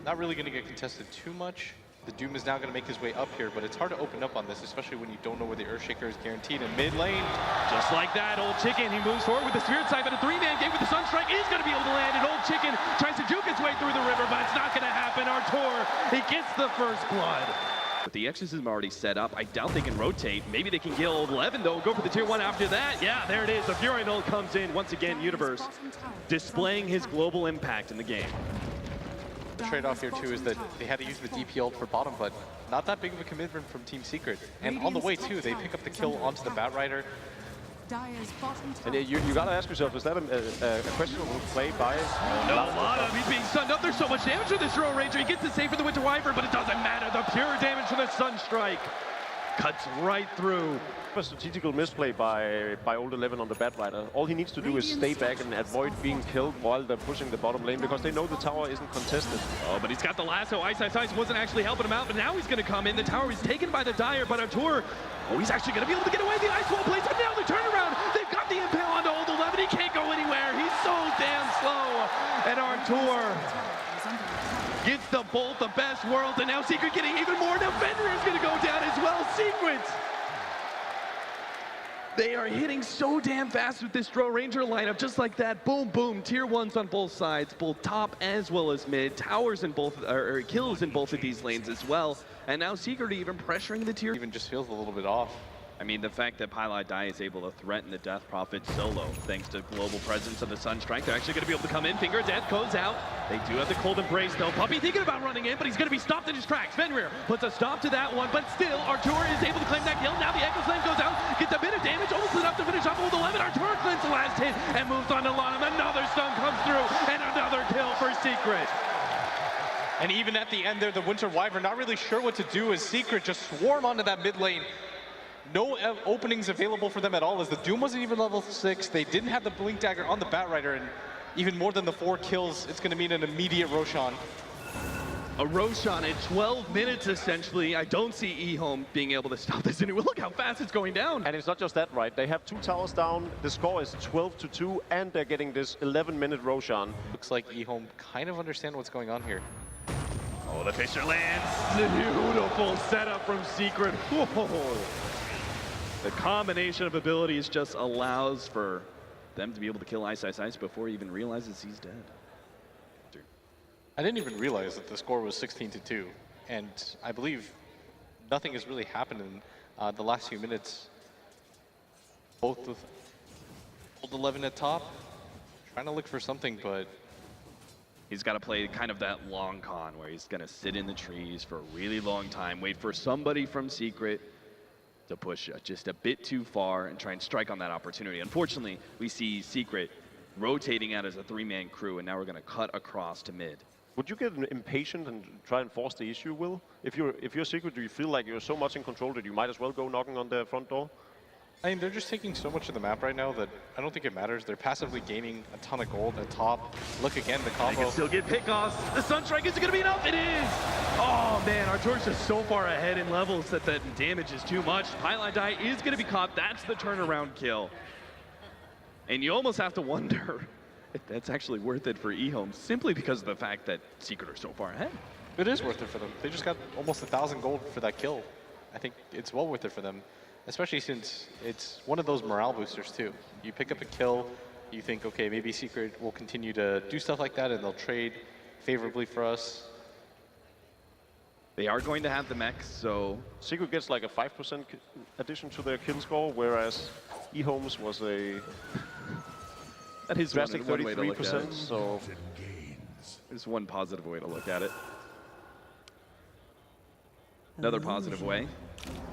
not really going to get contested too much. The Doom is now going to make his way up here, but it's hard to open up on this, especially when you don't know where the Earthshaker is guaranteed in mid lane. Just like that, Old Chicken, he moves forward with the Spirit Sight, but a three-man game with the Sunstrike is going to be able to land, and Old Chicken tries to juke his way through the river, but it's not going to happen. Artur, he gets the first blood. With the exorcism already set up, I doubt they can rotate. Maybe they can kill Old 11, though. Go for the tier 1 after that. Yeah, there it is. The Fury Null comes in once again. Universe displaying his global impact in the game. The trade-off here, too, is that they had to use the DP ult for bottom, but not that big of a commitment from Team Secret. And on the way, too, they pick up the kill onto the Batrider. And you gotta ask yourself, is that a questionable play by? No, a lot of he's being stunned up. There's so much damage for this Royal Ranger. He gets the save for the Winter Wyvern, but it doesn't matter. The pure damage from the Sunstrike cuts right through. A strategical misplay by Old 11 on the Batrider. All he needs to do is stay back and avoid being killed while they're pushing the bottom lane, because they know the tower isn't contested. Oh, but he's got the lasso. Ice wasn't actually helping him out, but now he's going to come in. The tower is taken by the Dire, but Artur, oh, he's actually going to be able to get away. The Ice Wall plays, and now the turnaround. They've got the impale onto Old 11. He can't go anywhere. He's so damn slow. And Artur gets the bolt, the best world, and now Secret getting even more. Now Fenrir is going to go down as well. Secret. They are hitting so damn fast with this Drow Ranger lineup, just like that. Boom, boom. Tier 1s on both sides, both top as well as mid. Towers in both, or kills in both of these lanes as well. And now Secret even pressuring the tier. Even just feels a little bit off. I mean, the fact that Pylai Dai is able to threaten the Death Prophet solo, thanks to global presence of the Sunstrike, they're actually going to be able to come in. Finger of Death goes out. They do have the Cold Embrace, though. Puppy thinking about running in, but he's going to be stopped in his tracks. Fenrir puts a stop to that one, but still, Artur is able to claim that kill. Now the Echo Slam goes out, gets a bit of damage, almost enough to finish off with 11. Artur cleans the last hit and moves on to Lanham. Another stun comes through, and another kill for Secret. And even at the end there, the Winter Wyvern not really sure what to do as Secret just swarm onto that mid lane. No openings available for them at all, as the Doom wasn't even level 6. They didn't have the Blink Dagger on the Batrider, and even more than the 4 kills, it's going to mean an immediate Roshan. A Roshan in 12 minutes, essentially. I don't see eHome being able to stop this anyway. Look how fast it's going down. And it's not just that, right? They have 2 towers down. The score is 12-2, and they're getting this 11-minute Roshan. Looks like eHome kind of understand what's going on here. Oh, the Fisher lands. Beautiful setup from Secret. Whoa. The combination of abilities just allows for them to be able to kill Ice before he even realizes he's dead. I didn't even realize that the score was 16-2, and I believe nothing has really happened in the last few minutes. Both with Old 11 at top, trying to look for something, but he's got to play kind of that long con where he's going to sit in the trees for a really long time, wait for somebody from Secret to push just a bit too far and try and strike on that opportunity. Unfortunately, we see Secret rotating out as a 3-man crew, and now we're going to cut across to mid. Would you get impatient and try and force the issue, Will? If you're Secret, do you feel like you're so much in control that you might as well go knocking on the front door? I mean, they're just taking so much of the map right now that I don't think it matters. They're passively gaining a ton of gold at top. Look again, the combo. They can still get pickoffs. The Sunstrike, is it going to be enough? It is! Oh man, Artur's just so far ahead in levels that the damage is too much. Pylai Dai is going to be caught. That's the turnaround kill. And you almost have to wonder if that's actually worth it for eHome, simply because of the fact that Secret are so far ahead. It is worth it for them. They just got almost 1,000 gold for that kill. I think it's well worth it for them. Especially since it's one of those morale boosters too. You pick up a kill, you think, okay, maybe Secret will continue to do stuff like that and they'll trade favorably for us. They are going to have the mechs, so Secret gets like a 5% addition to their kill score, whereas eHome's was a that is drastic one way to look at 33%. it. So there's one positive way to look at it. Another positive way,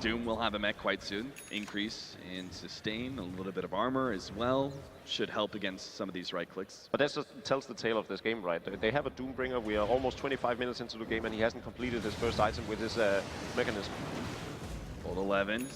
Doom will have a mech quite soon. Increase in sustain, a little bit of armor as well. Should help against some of these right clicks. But that just tells the tale of this game, right? They have a Doombringer. We are almost 25 minutes into the game and he hasn't completed his first item with his mechanism. Old 11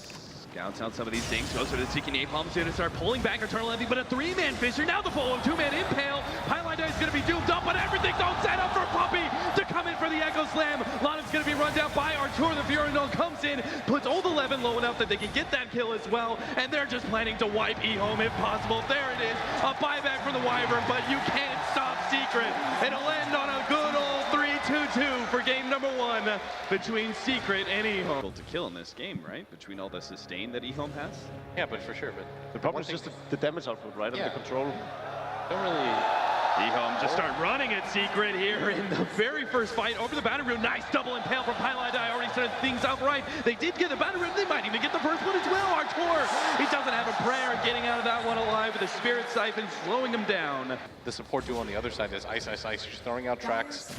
scouts out some of these things, goes for the Seeking Napalm soon to start pulling back Eternal Envy, but a 3-man Fisher, now the full 2-man Impale. Pylai Dai is going to be doomed up, but everything's all set up for Puppy to come in for the Echo Slam. Lanham's going to be run down by Artur. The Fury Null comes in, puts Old 11 low enough that they can get that kill as well, and they're just planning to wipe eHome if possible. There it is, a buyback from the Wyvern, but you can't stop Secret. It'll end on a good old 3-2-2. between Secret and eHome. To kill in this game, right? Between all the sustain that eHome has. Yeah, but for sure. But The problem is just the damage output, right? Yeah. And the control. don't really. eHome just start running at Secret here in the very first fight over the boundary room. Nice double impale from Pylai Dai. Already started things out right. They did get the boundary room. They might even get the first one as well. Artur, he doesn't have a prayer getting out of that one alive with the Spirit Siphon slowing him down. The support duo on the other side is Ice, just throwing out tracks.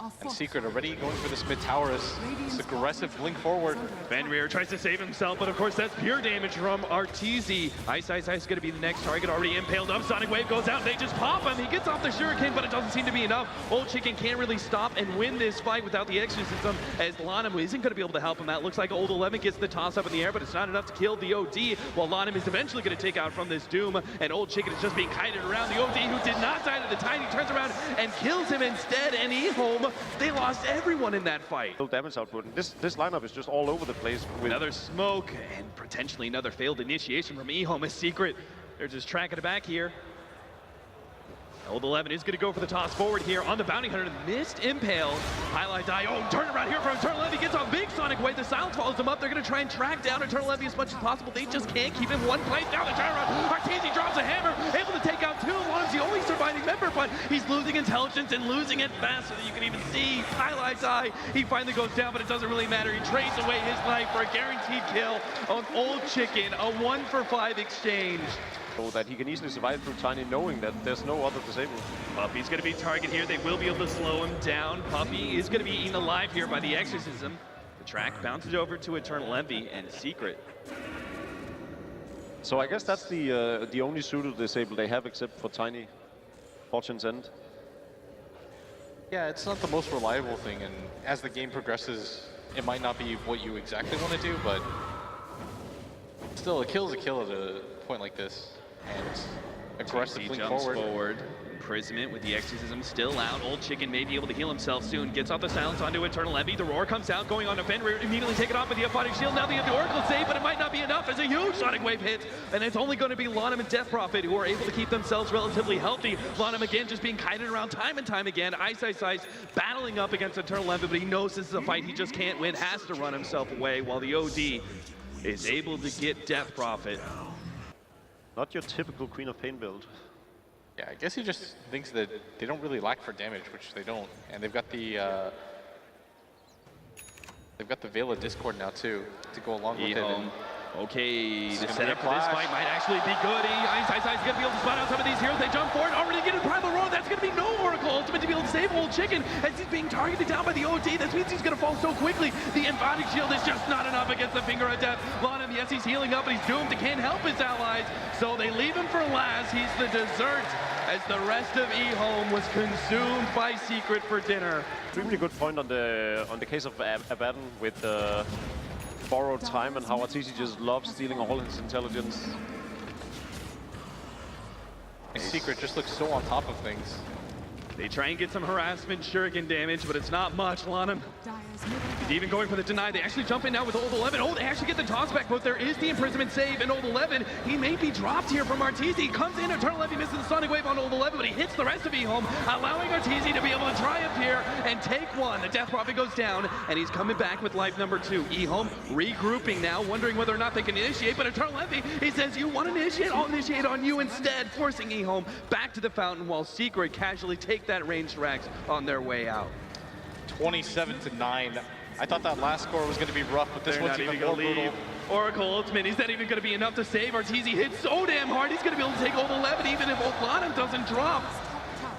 And Secret already going for this mid tower as this aggressive blink forward. Fenrir tries to save himself, but of course that's pure damage from Arteezy. Ice is going to be the next target, already impaled up. Sonic Wave goes out, they just pop him. He gets off the Shuriken, but it doesn't seem to be enough. Old Chicken can't really stop and win this fight without the exorcism, as Lanham isn't going to be able to help him out. Looks like Old 11 gets the toss up in the air, but it's not enough to kill the OD, while Lanham is eventually going to take out from this Doom, and Old Chicken is just being kited around. The OD, who did not die to the Tiny, turns around and kills him instead, and eHome, they lost everyone in that fight. Damage output. This lineup is just all over the place. With Another smoke and potentially another failed initiation from eHome. A Secret, they're just tracking it back here. Old 11 is going to go for the toss forward here on the Bounty Hunter. Missed impale. Highlight die. Oh, turn around here from Eternal Envy. Gets on big Sonic Wave. The silence follows him up. They're going to try and track down Eternal Envy as much as possible. They just can't keep him one place. Down the turnaround. Arteezy drops a hammer. Able to take out two. Lanham's the only surviving member, but he's losing intelligence and losing it faster than you can even see. Highlight die. He finally goes down, but it doesn't really matter. He trades away his life for a guaranteed kill on Old Chicken. A 1-for-5 exchange. so that he can easily survive through Tiny, knowing that there's no other disabled. Puppy's going to be target here. They will be able to slow him down. Puppy is going to be eaten alive here by the exorcism. The track bounces over to Eternal Envy and Secret. So I guess that's the only pseudo disabled they have, except for Tiny. Fortune's End. Yeah, it's not the most reliable thing, and as the game progresses, it might not be what you exactly want to do, but still, a kill is a kill at a point like this. And aggressively jumps forward. Imprisonment with the exorcism still out. Old Chicken may be able to heal himself soon. Gets off the silence onto Eternal Envy. The roar comes out, going on to Fenrir. Immediately taken off with the Aphotic Shield. Now they have the Oracle save, but it might not be enough as a huge Sonic Wave hit. And it's only going to be Lanham and Death Prophet who are able to keep themselves relatively healthy. Lanham again just being kited around time and time again. Ice battling up against Eternal Envy, but he knows this is a fight he just can't win. Has to run himself away while the OD is able to get Death Prophet. Not your typical Queen of Pain build. Yeah, I guess he just thinks that they don't really lack for damage, which they don't. And they've got the Veil of Discord now too, to go along with it. And okay, the setup for this fight might actually be good. Ice gonna be able to spot out some of these heroes. They jump forward, already getting Primal Roar. That's gonna be no Oracle Ultimate to be able to save Old Chicken as he's being targeted down by the OD. That means he's gonna fall so quickly. The Emphatic Shield is just not enough against the Finger of Death. Lanham, yes, he's healing up, but he's doomed to can't help his allies. So they leave him for last. He's the dessert as the rest of eHome was consumed by Secret for dinner. Extremely good point on the case of Abaddon with borrowed time and how Arteezy just loves stealing all his intelligence. Secret just looks so on top of things. They try and get some harassment shuriken damage, but it's not much. Lanham is even going for the deny. They actually jump in now with Old 11. Oh, they actually get the toss back, but there is the imprisonment save, and Old 11, he may be dropped here from Arteezy. Comes in, Eternal Envy misses the Sonic Wave on Old 11, but he hits the rest of eHome, allowing Arteezy to be able to triumph here and take one. The Death Prophet goes down, and he's coming back with life number 2. eHome regrouping now, wondering whether or not they can initiate, but Eternal Envy, he says, you want to initiate? I'll initiate on you instead, forcing eHome back to the fountain, while Secret casually take that ranged racks on their way out. 27-9. I thought that last score was going to be rough, but this one's even more brutal. Oracle Ultimate, is that even going to be enough to save? Arteezy hits so damn hard, he's going to be able to take Old 11, even if Old Lanham doesn't drop.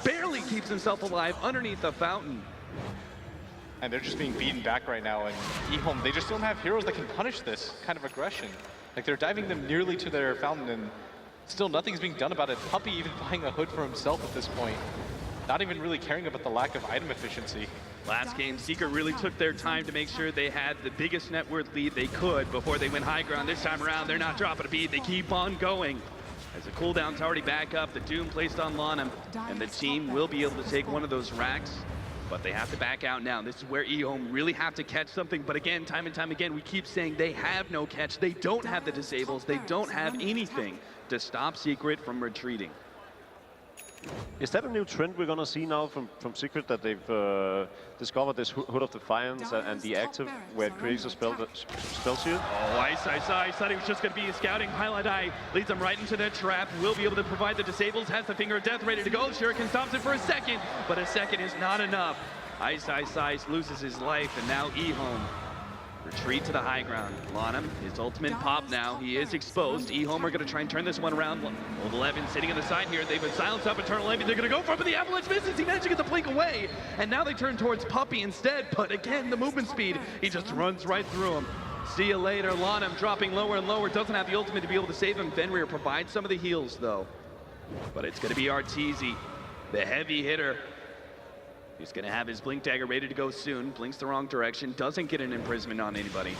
Barely keeps himself alive underneath the fountain. And they're just being beaten back right now, and eHome, they just don't have heroes that can punish this kind of aggression. Like, they're diving them nearly to their fountain, and still nothing's being done about it. Puppy even buying a hood for himself at this point. Not even really caring about the lack of item efficiency. Last game, Secret really took their time to make sure they had the biggest net worth lead they could before they went high ground. This time around, they're not dropping a beat. They keep on going. As the cooldown's already back up, the Doom placed on Lanham, and the team will be able to take one of those racks, but they have to back out now. This is where eHome really have to catch something, but again, time and time again, we keep saying they have no catch. They don't have the disables. They don't have anything to stop Secret from retreating. Is that a new trend we're gonna see now from Secret, that they've discovered this Hood of Defiance and the active where it creates a spell shield? Oh, Ice. Thought he was just going to be scouting. Highlight Eye leads him right into the trap. Will be able to provide the disables. Has the Finger of Death ready to go. Shuriken stops it for a second, but a second is not enough. Ice loses his life, and now eHome. Retreat to the high ground. Lonham, his ultimate pop now. He is exposed. eHome are going to try and turn this one around. Old 11 sitting on the side here. They've been silenced up Eternal Envy. They're going to go for it, but the Avalanche misses. He managed to get the blink away. And now they turn towards Puppey instead. But again, the movement speed, he just runs right through him. See you later. Lonham dropping lower and lower. Doesn't have the ultimate to be able to save him. Fenrir provides some of the heals, though. But it's going to be Arteezy, the heavy hitter. He's going to have his Blink Dagger ready to go soon. Blinks the wrong direction. Doesn't get an imprisonment on anybody.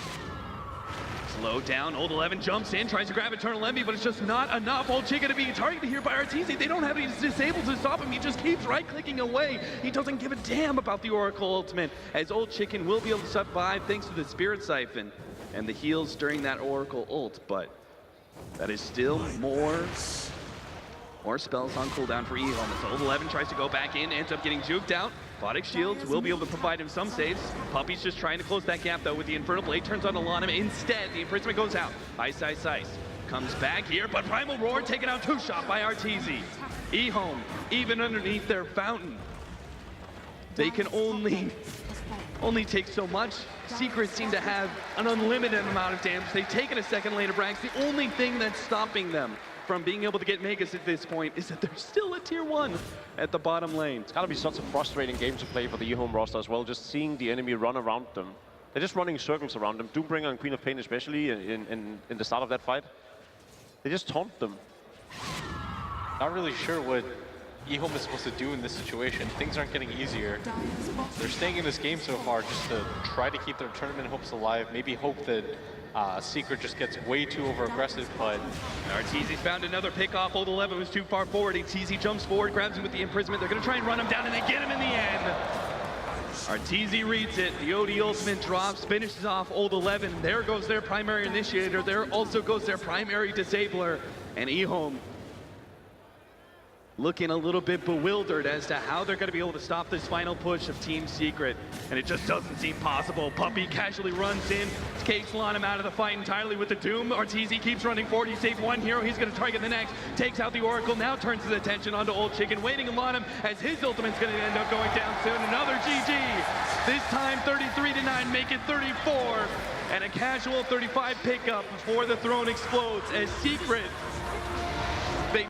Slow down. Old 11 jumps in. Tries to grab Eternal Envy, but it's just not enough. Old Chicken to be targeted here by Arteezy. They don't have any disabled to stop him. He just keeps right-clicking away. He doesn't give a damn about the Oracle ultimate, as Old Chicken will be able to survive thanks to the Spirit Siphon and the heals during that Oracle ult. But that is still more spells on cooldown for eHome. So Old 11 tries to go back in, ends up getting juked out. Bodic Shields will be able to provide him some saves. Puppey's just trying to close that gap, though, with the Infernal Blade. Turns on Lonham. Instead, the imprisonment goes out. Ice. Comes back here, but Primal Roar taken out 2-shot by Arteezy. eHome, even underneath their fountain, they can only take so much. Secrets seem to have an unlimited amount of damage. They've taken a second lane of Brax. The only thing that's stopping them from being able to get Megas at this point is that there's still a tier 1 at the bottom lane. It's gotta be such a frustrating game to play for the eHome roster as well, just seeing the enemy run around them. They're just running circles around them. Doombringer and Queen of Pain especially in the start of that fight. They just taunt them. Not really sure what eHome is supposed to do in this situation. Things aren't getting easier. They're staying in this game so far just to try to keep their tournament hopes alive. Maybe hope that Secret just gets way too over-aggressive, but Arteezy found another pick-off. Old 11 was too far forward. Arteezy jumps forward, grabs him with the imprisonment. They're going to try and run him down, and they get him in the end. Arteezy reads it. The OD ultimate drops, finishes off Old 11. There goes their primary initiator. There also goes their primary disabler. And eHome looking a little bit bewildered as to how they're going to be able to stop this final push of Team Secret. And it just doesn't seem possible. Puppey casually runs in, takes Lonham out of the fight entirely with the Doom. Arteezy keeps running forward. He saved one hero. He's going to target the next. Takes out the Oracle. Now turns his attention onto Old Chicken, waiting on Lonham as his ultimate's going to end up going down soon. Another GG. This time 33-9, make it 34. And a casual 35 pickup before the throne explodes as Secret